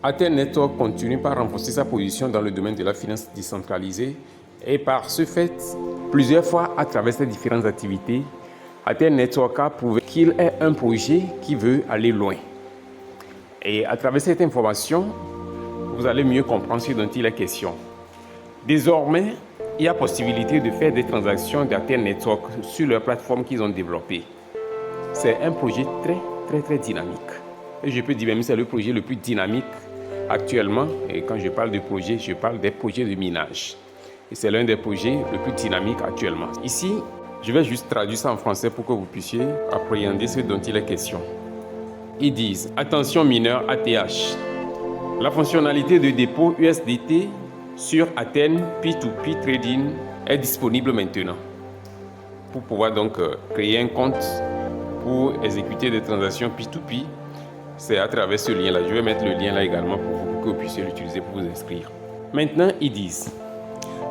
Aten Network continue par renforcer sa position dans le domaine de la finance décentralisée et par ce fait, plusieurs fois à travers ses différentes activités, Aten Network a prouvé qu'il est un projet qui veut aller loin. Et à travers cette information, vous allez mieux comprendre ce dont il est question. Désormais, il y a possibilité de faire des transactions d'Aten Network sur leur plateforme qu'ils ont développée. C'est un projet très dynamique. Et je peux dire même que c'est le projet le plus dynamique actuellement. Et quand je parle de projet, je parle des projets de minage. Et c'est l'un des projets les plus dynamiques actuellement. Ici, je vais juste traduire ça en français pour que vous puissiez appréhender ce dont il est question. Ils disent, attention mineur ATH. La fonctionnalité de dépôt USDT sur Aten P2P Trading est disponible maintenant. Pour pouvoir donc créer un compte pour exécuter des transactions P2P, c'est à travers ce lien-là. Je vais mettre le lien là également pour vous, pour que vous puissiez l'utiliser pour vous inscrire. Maintenant, ils disent,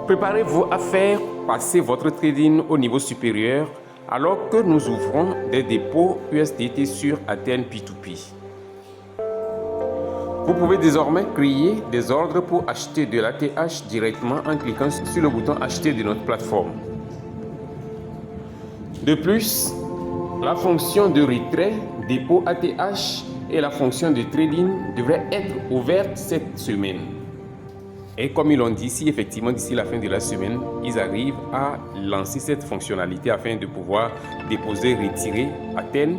préparez-vous à faire passer votre trading au niveau supérieur alors que nous ouvrons des dépôts USDT sur Aten P2P. Vous pouvez désormais créer des ordres pour acheter de l'ATH directement en cliquant sur le bouton acheter de notre plateforme. De plus, la fonction de retrait, dépôt ATH et la fonction de trading devraient être ouvertes cette semaine. Et comme ils l'ont dit, si effectivement d'ici la fin de la semaine, ils arrivent à lancer cette fonctionnalité afin de pouvoir déposer, retirer Aten,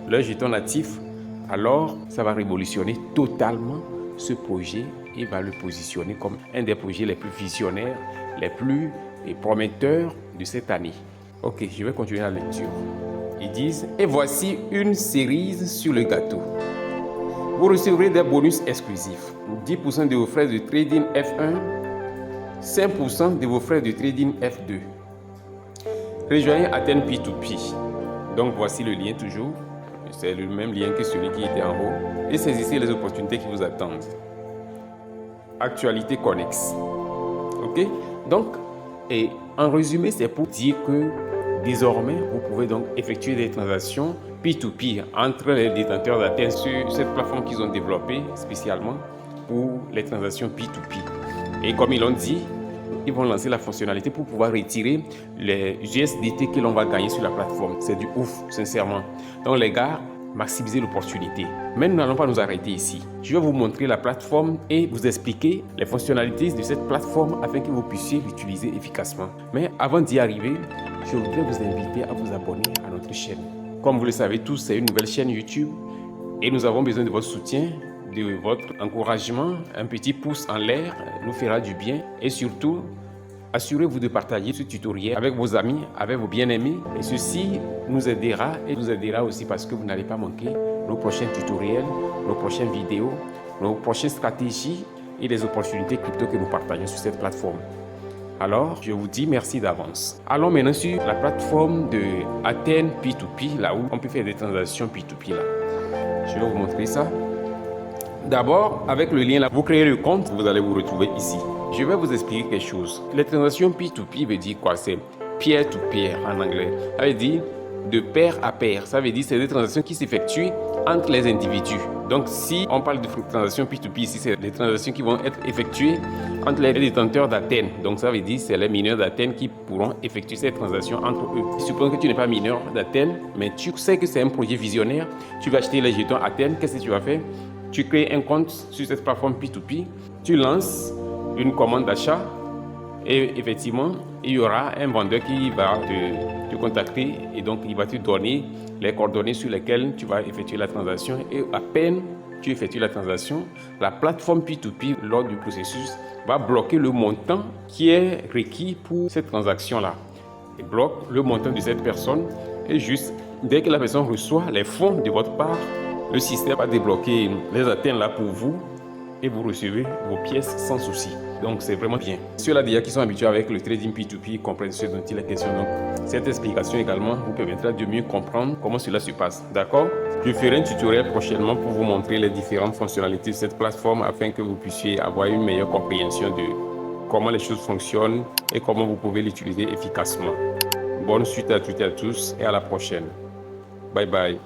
leur jeton natif, alors ça va révolutionner totalement ce projet et va le positionner comme un des projets les plus visionnaires, les plus prometteurs de cette année. Ok, je vais continuer la lecture. Ils disent, et voici une cerise sur le gâteau. Vous recevrez des bonus exclusifs. 10% de vos frais de trading F1, 5% de vos frais de trading F2. Rejoignez Aten P2P. Donc voici le lien toujours. C'est le même lien que celui qui était en haut. Et saisissez les opportunités qui vous attendent. Actualité connexe. Ok? Donc, et en résumé, c'est pour dire que désormais, vous pouvez donc effectuer des transactions P2P entre les détenteurs d'Aten sur cette plateforme qu'ils ont développée spécialement pour les transactions P2P. Et comme ils l'ont dit, ils vont lancer la fonctionnalité pour pouvoir retirer les USDT que l'on va gagner sur la plateforme. C'est du ouf, sincèrement. Donc les gars, maximisez l'opportunité. Mais nous n'allons pas nous arrêter ici. Je vais vous montrer la plateforme et vous expliquer les fonctionnalités de cette plateforme afin que vous puissiez l'utiliser efficacement. Mais avant d'y arriver, je voudrais vous inviter à vous abonner à notre chaîne. Comme vous le savez tous, c'est une nouvelle chaîne YouTube et nous avons besoin de votre soutien, de votre encouragement. Un petit pouce en l'air nous fera du bien et surtout, assurez-vous de partager ce tutoriel avec vos amis, avec vos bien-aimés et ceci nous aidera et vous aidera aussi parce que vous n'allez pas manquer nos prochains tutoriels, nos prochaines vidéos, nos prochaines stratégies et les opportunités crypto que nous partageons sur cette plateforme. Alors, je vous dis merci d'avance. Allons maintenant sur la plateforme de Aten P2P, là où on peut faire des transactions P2P là. Je vais vous montrer ça. D'abord, avec le lien là, vous créez le compte, vous allez vous retrouver ici. Je vais vous expliquer quelque chose. Les transactions P2P veut dire quoi? C'est peer to peer en anglais. Ça veut dire de pair à pair. Ça veut dire c'est des transactions qui s'effectuent entre les individus. Donc si on parle de transactions P2P ici, c'est des transactions qui vont être effectuées entre les détenteurs d'Aten. Donc ça veut dire c'est les mineurs d'Aten qui pourront effectuer ces transactions entre eux. Suppose que tu n'es pas mineur d'Aten, mais tu sais que c'est un projet visionnaire. Tu vas acheter les jetons Aten. Qu'est-ce que tu vas faire? Tu crées un compte sur cette plateforme P2P. Tu lances une commande d'achat et effectivement, il y aura un vendeur qui va te contacter et donc il va te donner les coordonnées sur lesquelles tu vas effectuer la transaction et à peine tu effectues la transaction, la plateforme P2P lors du processus va bloquer le montant qui est requis pour cette transaction-là. Il bloque le montant de cette personne et juste dès que la personne reçoit les fonds de votre part, le système va débloquer les atteintes là pour vous et vous recevez vos pièces sans souci. Donc c'est vraiment bien. Ceux-là déjà qui sont habitués avec le trading P2P comprennent ce dont il est question. Donc cette explication également vous permettra de mieux comprendre comment cela se passe. D'accord? Je ferai un tutoriel prochainement pour vous montrer les différentes fonctionnalités de cette plateforme afin que vous puissiez avoir une meilleure compréhension de comment les choses fonctionnent et comment vous pouvez l'utiliser efficacement. Bonne suite à toutes et à tous et à la prochaine. Bye bye.